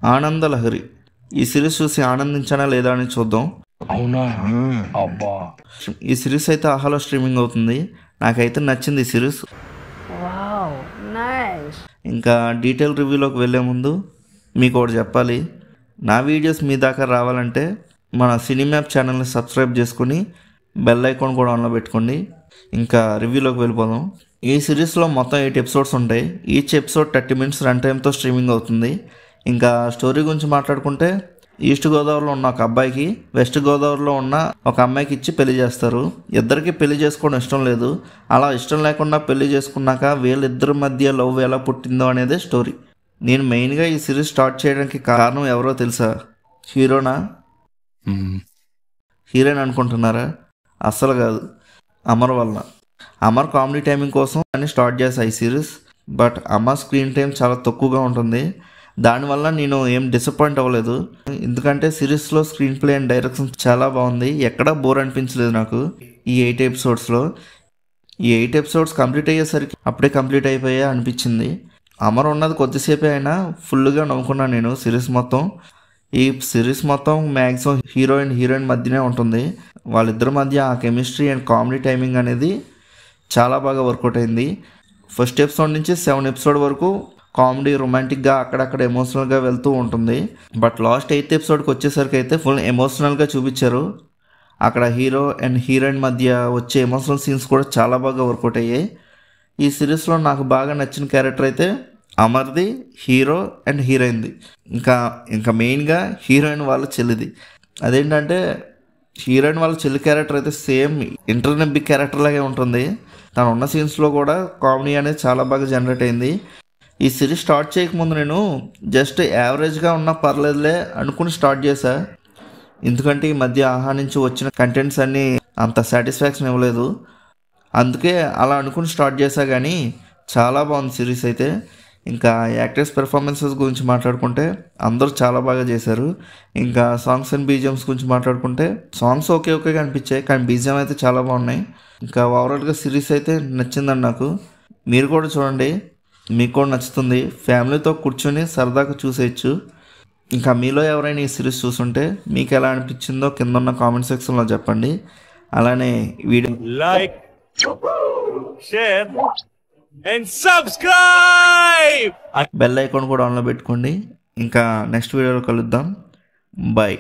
ఆనందలహరి. ఈ సిరీస్ చూసి ఆనందించానా లేదా అని చూద్దాం. అవునా? అబ్బా, ఈ సిరీస్ అయితే ఆహాలో స్ట్రీమింగ్ అవుతుంది. నాకైతే నచ్చింది ఈ సిరీస్. ఇంకా డీటెయిల్ రివ్యూలోకి వెళ్ళే ముందు మీకు ఒకటి చెప్పాలి. నా వీడియోస్ మీ దాకా రావాలంటే మన సినీమ్యాప్ ఛానల్ని సబ్స్క్రైబ్ చేసుకుని బెల్ ఐకాన్ కూడా ఆన్లో పెట్టుకోండి. ఇంకా రివ్యూలోకి వెళ్ళిపోదాం. ఈ సిరీస్లో మొత్తం 8 ఎపిసోడ్స్ ఉంటాయి. ఈచ్ ఎపిసోడ్ 30 minutes రన్ టైంతో స్ట్రీమింగ్ అవుతుంది. ఇంకా స్టోరీ గురించి మాట్లాడుకుంటే ఈస్ట్ గోదావరిలో ఉన్న ఒక అబ్బాయికి వెస్ట్ గోదావరిలో ఉన్న ఒక అమ్మాయికి ఇచ్చి పెళ్లి చేస్తారు. ఇద్దరికి పెళ్లి చేసుకోవడం ఇష్టం లేదు. అలా ఇష్టం లేకుండా పెళ్లి చేసుకున్నాక వీళ్ళిద్దరి మధ్య లవ్ ఎలా పుట్టిందో అనేదే స్టోరీ. నేను మెయిన్గా ఈ సిరీస్ స్టార్ట్ చేయడానికి కారణం ఎవరో తెలుసా? హీరోనా, హీరోయిన్ అనుకుంటున్నారా? అస్సలు కాదు, అమర్ వల్ల. అమర్ కామెడీ టైమింగ్ కోసం అని స్టార్ట్ చేసా ఈ series. But Amar screen time చాలా తక్కువగా ఉంటుంది. దానివల్ల నేను ఏం డిసప్పాయింట్ అవ్వలేదు. ఎందుకంటే సిరీస్లో స్క్రీన్ ప్లే అండ్ డైరెక్షన్ చాలా బాగుంది. ఎక్కడా బోర్ అనిపించలేదు నాకు. ఈ 8 ఎపిసోడ్స్లో ఈ 8 ఎపిసోడ్స్ కంప్లీట్ అయ్యేసరికి అప్పుడే కంప్లీట్ అయిపోయా అనిపించింది. అమర్ ఉన్నది కొద్దిసేపే అయినా ఫుల్గా నవ్వుకున్నాను నేను సిరీస్ మొత్తం. ఈ సిరీస్ మొత్తం మ్యాక్సిమం హీరో అండ్ హీరోయిన్ మధ్యనే ఉంటుంది. వాళ్ళిద్దరి మధ్య ఆ కెమిస్ట్రీ అండ్ కామెడీ టైమింగ్ అనేది చాలా బాగా వర్కౌట్ అయింది. ఫస్ట్ ఎపిసోడ్ నుంచి 7 ఎపిసోడ్ వరకు కామెడీ, రొమాంటిక్గా అక్కడక్కడ ఎమోషనల్గా వెళ్తూ ఉంటుంది. బట్ లాస్ట్ 8th ఎపిసోడ్కి వచ్చేసరికి అయితే ఫుల్ ఎమోషనల్గా చూపించారు. అక్కడ హీరో అండ్ హీరోయిన్ మధ్య వచ్చే ఎమోషనల్ సీన్స్ కూడా చాలా బాగా వర్కౌట్ అయ్యాయి. ఈ సిరీస్లో నాకు బాగా నచ్చిన క్యారెక్టర్ అయితే అమర్ది, హీరో అండ్ హీరోయిన్ది. ఇంకా మెయిన్గా హీరోయిన్ వాళ్ళ చెల్లిది. అదేంటంటే హీరోయిన్ వాళ్ళ చెల్లి క్యారెక్టర్ అయితే సేమ్ ఇంటర్నెట్ బిగ్ క్యారెక్టర్ లాగే ఉంటుంది. తను ఉన్న సీన్స్లో కూడా కామెడీ అనేది చాలా బాగా జనరేట్ అయింది. ఈ సిరీస్ స్టార్ట్ చేయకముందు నేను జస్ట్ యావరేజ్గా ఉన్నా పర్లేదులే అనుకుని స్టార్ట్ చేశా. ఎందుకంటే ఈ మధ్య ఆహా నుంచి వచ్చిన కంటెంట్స్ అన్నీ అంత సాటిస్ఫాక్షన్ ఇవ్వలేదు. అందుకే అలా అనుకుని స్టార్ట్ చేశా. కానీ చాలా బాగుంది సిరీస్ అయితే. ఇంకా యాక్టర్స్ పెర్ఫార్మెన్సెస్ గురించి మాట్లాడుకుంటే అందరూ చాలా బాగా చేశారు. ఇంకా సాంగ్స్ అండ్ బీజిఎమ్స్ గురించి మాట్లాడుకుంటే సాంగ్స్ ఓకేగా అనిపించాయి, కానీ బీజిఎం అయితే చాలా బాగున్నాయి. ఇంకా ఓవరాల్గా సిరీస్ అయితే నచ్చిందండి నాకు. మీరు కూడా చూడండి, మీకు కూడా నచ్చుతుంది. ఫ్యామిలీతో కూర్చొని సరదాగా చూసేయచ్చు. ఇంకా మీలో ఎవరైనా ఈ సిరీస్ చూసుంటే మీకు ఎలా అనిపించిందో కింద ఉన్న కామెంట్ సెక్షన్లో చెప్పండి. అలానే video like, share and subscribe, bell icon కూడా ఆన్లో పెట్టుకోండి. ఇంకా నెక్స్ట్ వీడియోలో కలుద్దాం. బాయ్.